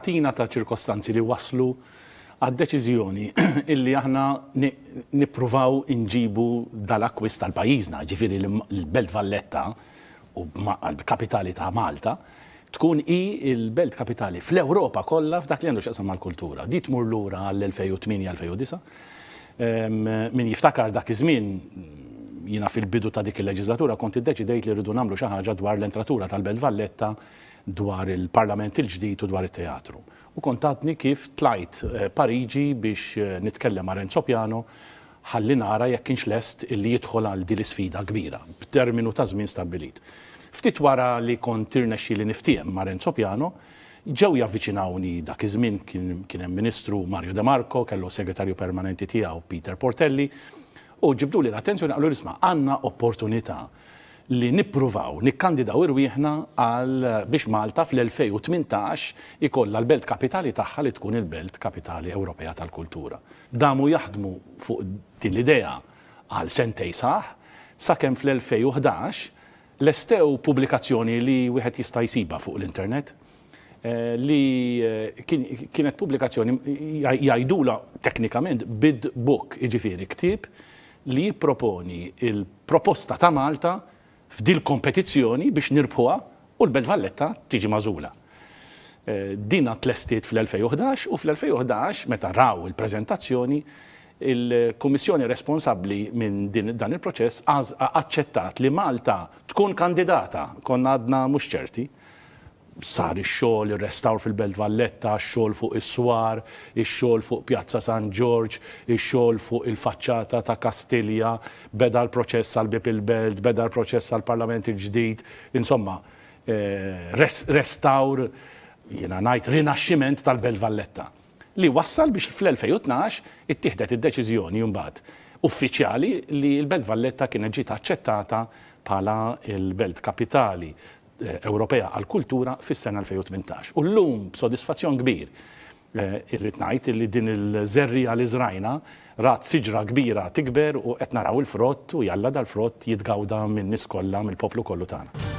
katina ta' ċirkostanzi li waslu għad-deċiżjoni illi aħna nippruvaw inġibu dal-akkwist tal-pajjiżna, ġifieri l-Belt Valletta u l-kapitali ta' Malta, tkun il-belt kapitali fl-Ewropa kollha f'dak li għandu x'qasam mal-kultura. Di tmur lura għall-2008-2009. Min jiftakar dak iż-żmien jiena fil-bidu ta' dik il-leġislatura kont iddeċidejt li rridu nagħmlu xi ħaġa dwar l-entratura tal-Belt Valletta, dwar il-Parlament il-ġdid u dwar it-teatru. U kontatni kif tlajt Pariġi biex nitkellem ma' Renzo Piano ħalli nara jekk kienx lest illi jidħol għal din l-isfida kbira b'terminu ta' żmien stabbilit. Ftit wara li kont tirnexxi li niftiem ma' Renzo Piano, ġew javviċinawni dak iż-żmien kien hemm Ministru Mario De Marco, kellu segretarju permanenti tiegħu Peter Portelli, u ġibdu li l-attenzjoni qalu isma' għandna opportunità li nippruvaw nikkandidaw irwieħna għal biex Malta fl-2018 ikollha l-belt kapitali tagħha li tkun il-belt kapitali Ewropea tal-Kultura. Damu jaħdmu fuq din l-idea għal sentej saħ, sakemm fl-2011 lestew pubblikazzjoni li wieħed jista' jsiba fuq l-internet li kienet pubblikazzjoni jgħidula teknikament bid book, jiġifieri ktieb li jipproponi il-proposta ta' Malta f'dil kompetizzjoni biex nirbħuha u l-Belt Valletta tiġi magħżula. Dina tlestiet fl-2011 u fl-2011 meta raw il-preżentazzjoni il-Kummissjoni responsabbli minn dan il-proċess aċċettat li Malta tkun kandidata, konna għadna mhux ċerti. Sar ix-xogħol, ir-restawr fil-Belt Valletta, x-xogħol fuq is-swar, ix-xogħol fuq Pjazza San George, ix-xogħol fuq il-faċċata ta' Kastilja, beda l-proċess għal bib il-Belt, beda l-proċess għal Parlament il-ġdid, insomma, restawr, jiena ngħid rinaxximent tal-Belt Valletta. Li wassal biex fl-2012 ittieħdet id-deċiżjoni mbagħad uffiċjali li l-Belt Valletta kienet ġiet aċċettata bħala l-Belt Kapitali Ewropea għall-Kultura fis-sena 2018. U llum b'sodisfazzjon kbir irrid ngħid li din il-żerrija li żrajna rat siġra kbira tikber u qed naraw il-frott u jalla dal-frott jitgawda min-nies kollha mill-poplu kollu tagħna.